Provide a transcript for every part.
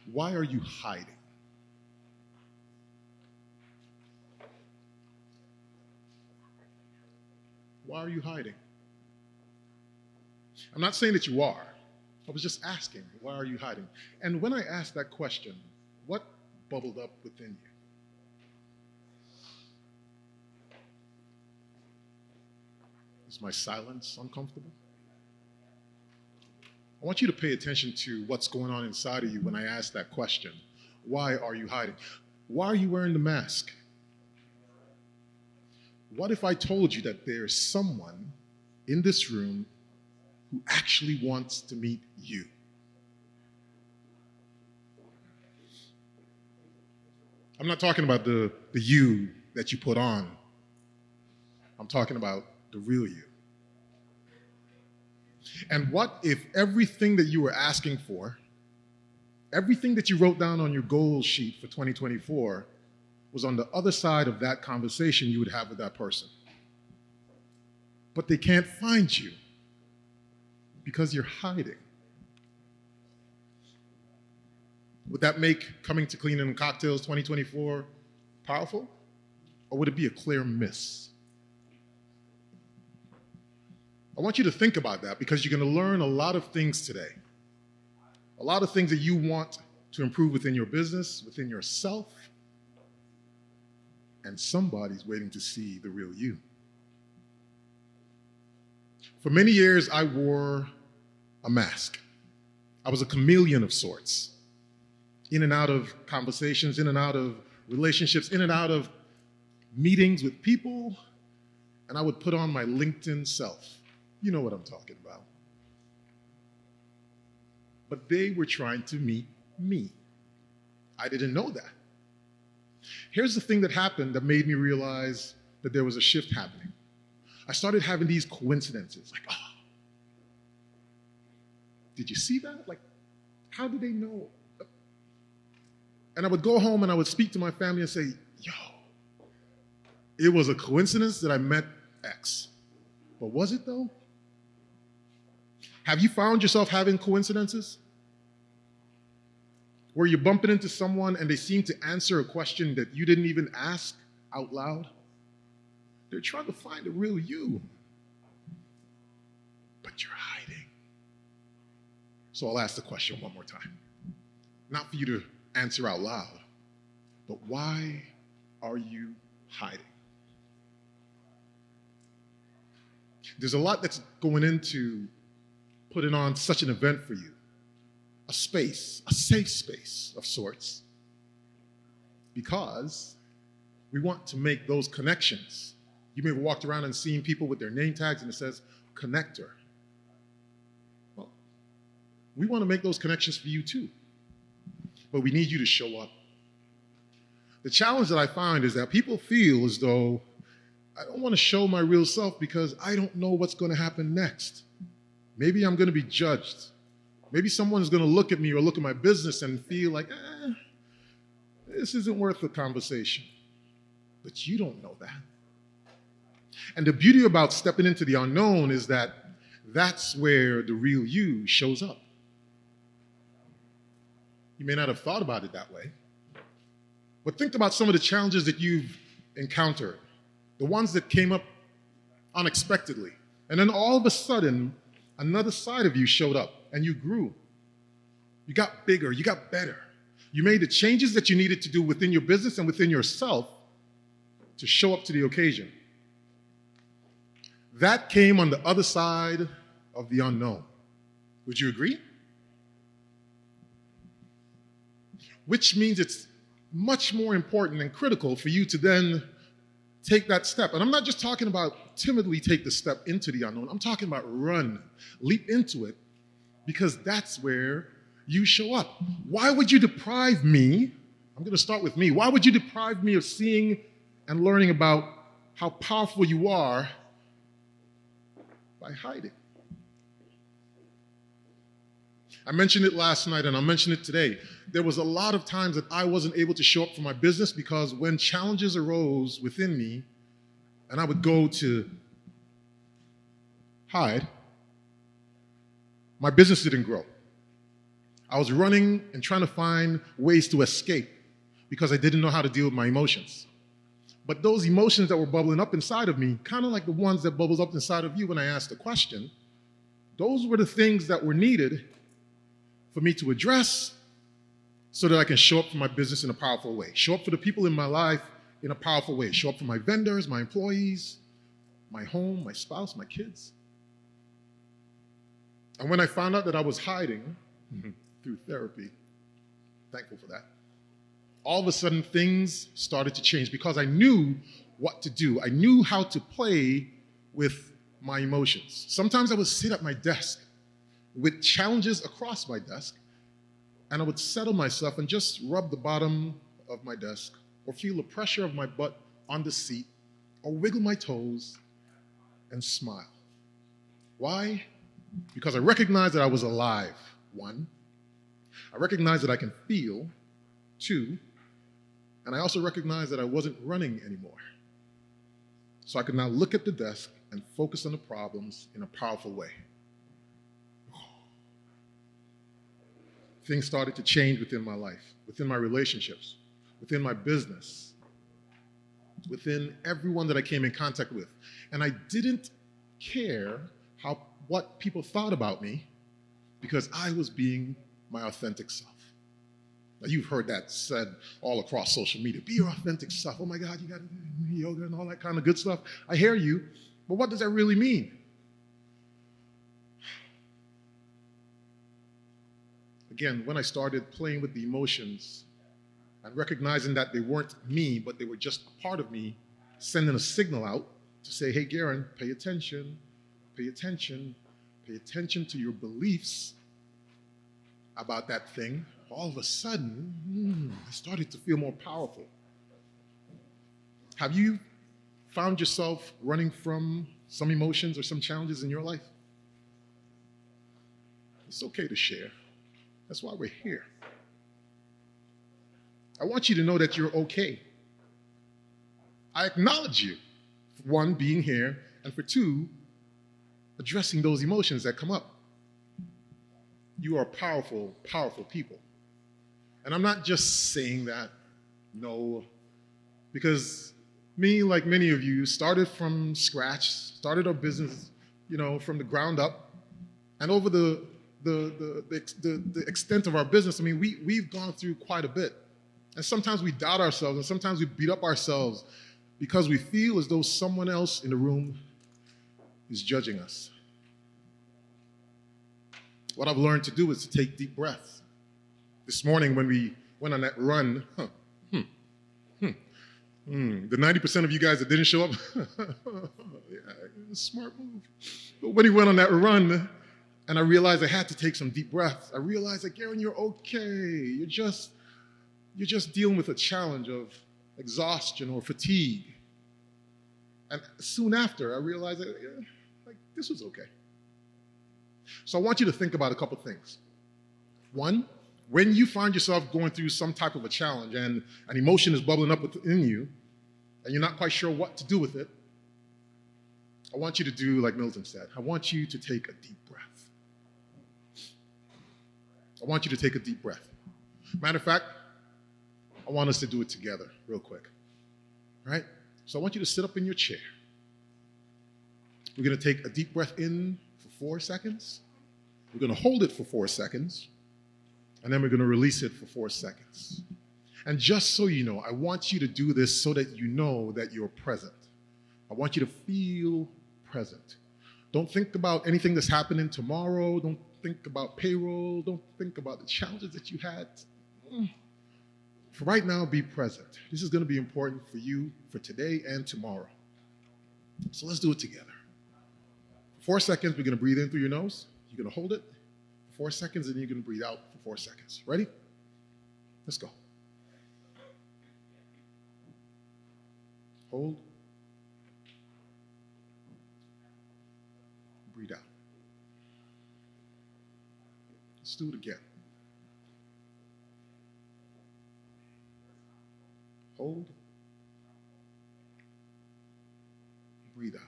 Why are you hiding? Why are you hiding? I'm not saying that you are. I was just asking, why are you hiding? And when I asked that question, what bubbled up within you? Is my silence uncomfortable? I want you to pay attention to what's going on inside of you when I ask that question. Why are you hiding? Why are you wearing the mask? What if I told you that there's someone in this room who actually wants to meet you? I'm not talking about the you that you put on. I'm talking about the real you. And what if everything that you were asking for, everything that you wrote down on your goal sheet for 2024 was on the other side of that conversation you would have with that person? But they can't find you because you're hiding. Would that make Coming to Clean and Cocktails 2024 powerful? Or would it be a clear miss? I want you to think about that because you're going to learn a lot of things today. A lot of things that you want to improve within your business, within yourself, and somebody's waiting to see the real you. For many years, I wore a mask. I was a chameleon of sorts, in and out of conversations, in and out of relationships, in and out of meetings with people, and I would put on my LinkedIn self. You know what I'm talking about. But they were trying to meet me. I didn't know that. Here's the thing that happened that made me realize that there was a shift happening. I started having these coincidences, like, oh, did you see that? Like, how did they know? And I would go home and I would speak to my family and say, yo, it was a coincidence that I met X. But was it though? Have you found yourself having coincidences? Where you're bumping into someone and they seem to answer a question that you didn't even ask out loud? They're trying to find the real you. But you're hiding. So I'll ask the question one more time. Not for you to answer out loud, but why are you hiding? There's a lot that's going into putting on such an event for you. A space, a safe space of sorts, because we want to make those connections. You may have walked around and seen people with their name tags and it says connector. Well, we want to make those connections for you too, but we need you to show up. The challenge that I find is that people feel as though I don't want to show my real self because I don't know what's going to happen next. Maybe I'm going to be judged. Maybe someone's going to look at me or look at my business and feel like, this isn't worth the conversation. But you don't know that. And the beauty about stepping into the unknown is that that's where the real you shows up. You may not have thought about it that way, but think about some of the challenges that you've encountered, the ones that came up unexpectedly. And then all of a sudden, another side of you showed up and you grew. You got bigger, you got better. You made the changes that you needed to do within your business and within yourself to show up to the occasion. That came on the other side of the unknown. Would you agree? Which means it's much more important and critical for you to then take that step. And I'm not just talking about timidly take the step into the unknown. I'm talking about run, leap into it, because that's where you show up. Why would you deprive me? I'm going to start with me. Why would you deprive me of seeing and learning about how powerful you are by hiding? I mentioned it last night and I'll mention it today. There was a lot of times that I wasn't able to show up for my business because when challenges arose within me and I would go to hide, my business didn't grow. I was running and trying to find ways to escape because I didn't know how to deal with my emotions. But those emotions that were bubbling up inside of me, kind of like the ones that bubbles up inside of you when I asked a question, those were the things that were needed for me to address so that I can show up for my business in a powerful way, show up for the people in my life in a powerful way, show up for my vendors, my employees, my home, my spouse, my kids. And when I found out that I was hiding through therapy, thankful for that, all of a sudden things started to change because I knew what to do. I knew how to play with my emotions. Sometimes I would sit at my desk with challenges across my desk, and I would settle myself and just rub the bottom of my desk or feel the pressure of my butt on the seat or wiggle my toes and smile. Why? Because I recognized that I was alive, one. I recognized that I can feel, two. And I also recognized that I wasn't running anymore. So I could now look at the desk and focus on the problems in a powerful way. Things started to change within my life, within my relationships, within my business, within everyone that I came in contact with. And I didn't care what people thought about me because I was being my authentic self. Now, you've heard that said all across social media. Be your authentic self. Oh my God, you got to do yoga and all that kind of good stuff. I hear you, but what does that really mean? Again, when I started playing with the emotions and recognizing that they weren't me, but they were just a part of me, sending a signal out to say, hey, Gerren, pay attention, pay attention, pay attention to your beliefs about that thing. All of a sudden, I started to feel more powerful. Have you found yourself running from some emotions or some challenges in your life? It's okay to share. That's why we're here. I want you to know that you're okay. I acknowledge you, for one, being here, and for two, addressing those emotions that come up. You are powerful, powerful people. And I'm not just saying that, no, because me, like many of you, started from scratch, started our business, from the ground up, and over the extent of our business, I mean, we've gone through quite a bit. And sometimes we doubt ourselves, and sometimes we beat up ourselves because we feel as though someone else in the room is judging us. What I've learned to do is to take deep breaths. This morning when we went on that run, the 90% of you guys that didn't show up, yeah, smart move. But when he went on that run, and I realized I had to take some deep breaths, I realized that, Gerren, you're okay. You're just dealing with a challenge of exhaustion or fatigue. And soon after, I realized that, this was okay. So I want you to think about a couple things. One, when you find yourself going through some type of a challenge and an emotion is bubbling up within you, and you're not quite sure what to do with it, I want you to do like Milton said. I want you to take a deep breath. I want you to take a deep breath. Matter of fact, I want us to do it together real quick. All right? So I want you to sit up in your chair. We're going to take a deep breath in for 4 seconds. We're going to hold it for 4 seconds. And then we're going to release it for 4 seconds. And just so you know, I want you to do this so that you know that you're present. I want you to feel present. Don't think about anything that's happening tomorrow. Don't think about payroll. Don't think about the challenges that you had. For right now, be present. This is going to be important for you for today and tomorrow. So let's do it together. For 4 seconds, we're going to breathe in through your nose. You're going to hold it for 4 seconds, and you're going to breathe out for 4 seconds. Ready? Let's go. Hold. Breathe out. Let's do it again. Hold. Breathe out.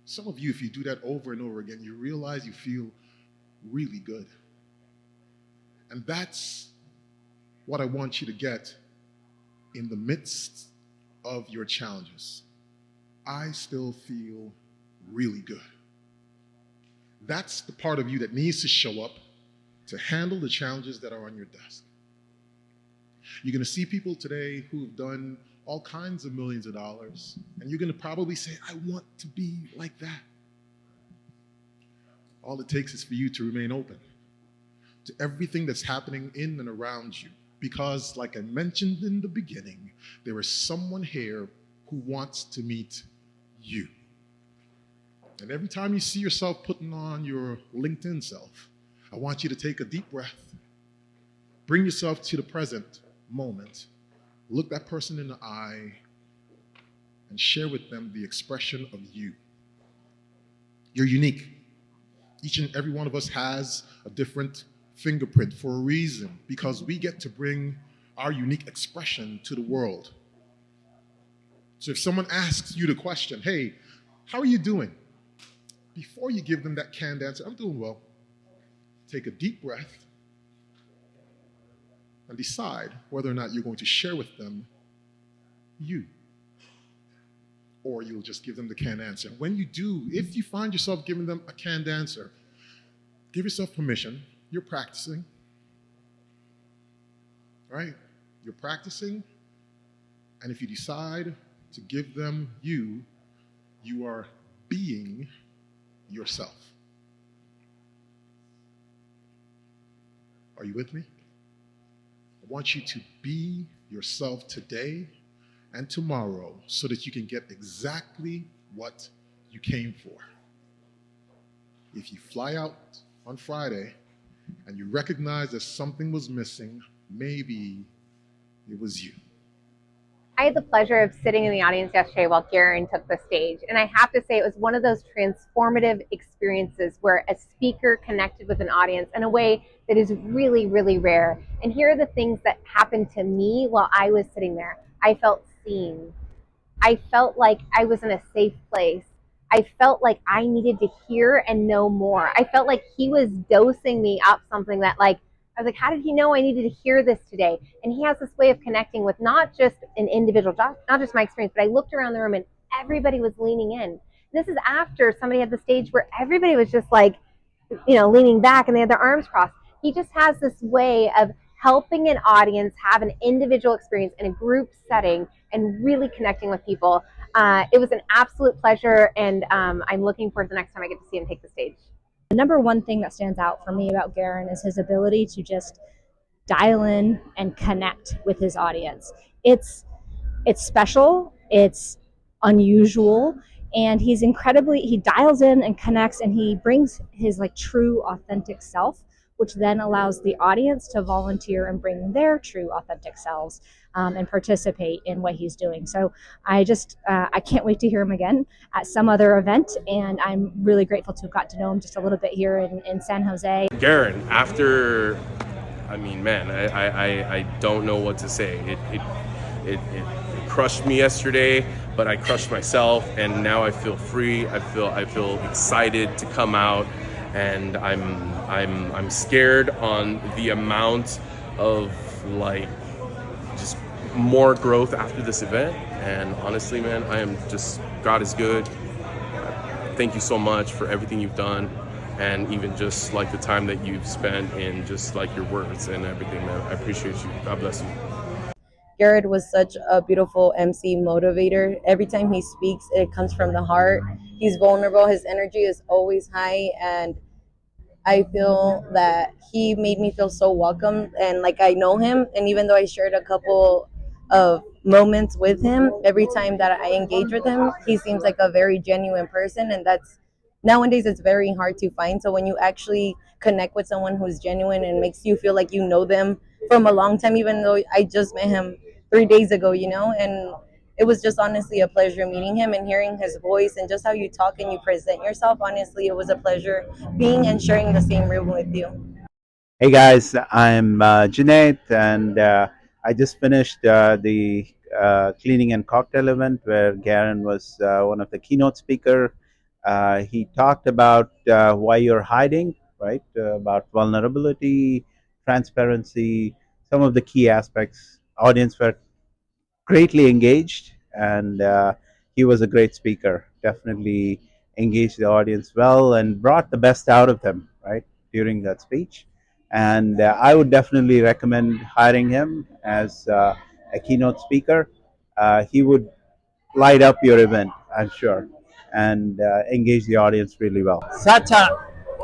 Some of you, if you do that over and over again, you realize you feel really good. And that's what I want you to get in the midst of your challenges. I still feel really good. That's the part of you that needs to show up to handle the challenges that are on your desk. You're going to see people today who have done all kinds of millions of dollars, and you're going to probably say, I want to be like that. All it takes is for you to remain open to everything that's happening in and around you. Because, like I mentioned in the beginning, there is someone here who wants to meet you. And every time you see yourself putting on your LinkedIn self, I want you to take a deep breath, bring yourself to the present moment, look that person in the eye, and share with them the expression of you. You're unique. Each and every one of us has a different fingerprint for a reason, because we get to bring our unique expression to the world. So if someone asks you the question, hey, how are you doing? Before you give them that canned answer, I'm doing well. Take a deep breath and decide whether or not you're going to share with them you, or you'll just give them the canned answer. When you do, if you find yourself giving them a canned answer, give yourself permission. You're practicing, right? You're practicing, and if you decide to give them you, you are being yourself. Are you with me? I want you to be yourself today and tomorrow so that you can get exactly what you came for. If you fly out on Friday and you recognize that something was missing, maybe it was you. I had the pleasure of sitting in the audience yesterday while Gerren took the stage. And I have to say it was one of those transformative experiences where a speaker connected with an audience in a way that is really, really rare. And here are the things that happened to me while I was sitting there. I felt seen. I felt like I was in a safe place. I felt like I needed to hear and know more. I felt like he was dosing me up something that, like, I was like, how did he know I needed to hear this today? And he has this way of connecting with not just an individual, not just my experience, but I looked around the room and everybody was leaning in. This is after somebody had the stage where everybody was just like, leaning back and they had their arms crossed. He just has this way of helping an audience have an individual experience in a group setting and really connecting with people. It was an absolute pleasure, and I'm looking forward to the next time I get to see him take the stage. The number one thing that stands out for me about Gerren is his ability to just dial in and connect with his audience. It's special, it's unusual, and he dials in and connects, and he brings his true authentic self, which then allows the audience to volunteer and bring their true authentic selves and participate in what he's doing. So I can't wait to hear him again at some other event, and I'm really grateful to have got to know him just a little bit here in San Jose. Gerren, I don't know what to say. It crushed me yesterday, but I crushed myself, and now I feel free. I feel excited to come out, and I'm scared on the amount of just more growth after this event. And honestly, man, God is good. Thank you so much for everything you've done, and even just the time that you've spent in just your words and everything, man. I appreciate you. God bless you. Gerren was such a beautiful MC motivator. Every time he speaks, it comes from the heart. He's vulnerable. His energy is always high, and I feel that he made me feel so welcome and like I know him. And even though I shared a couple of moments with him, every time that I engage with him, he seems like a very genuine person, and that's nowadays it's very hard to find. So when you actually connect with someone who's genuine and makes you feel like you know them from a long time, even though I just met him 3 days ago, and it was just honestly a pleasure meeting him and hearing his voice and just how you talk and you present yourself. Honestly, it was a pleasure being and sharing the same room with you. Hey guys, I'm Junaid, and I just finished the cleaning and cocktail event where Gerren was one of the keynote speaker. He talked about why you're hiding, right? About vulnerability, transparency, some of the key aspects. Audience were greatly engaged, and he was a great speaker. Definitely engaged the audience well and brought the best out of them, right, during that speech. And I would definitely recommend hiring him as a keynote speaker. He would light up your event, I'm sure, and engage the audience really well. Such an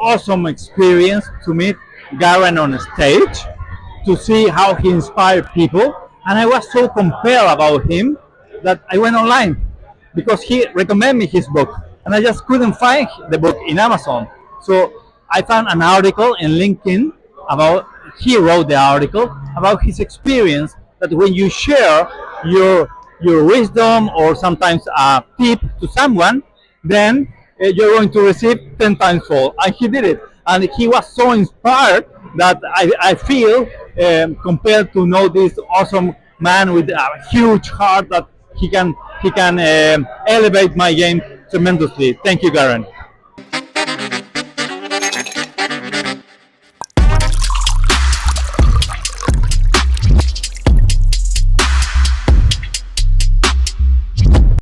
awesome experience to meet Gerren on stage, to see how he inspired people. And I was so compelled about him that I went online because he recommended me his book. And I just couldn't find the book in Amazon. So I found an article in LinkedIn about, he wrote the article about his experience that when you share your wisdom or sometimes a tip to someone, then you're going to receive 10 times fold. And he did it. And he was so inspired that I feel compelled to know this awesome man with a huge heart that he can elevate my game tremendously. Thank you, Gerren.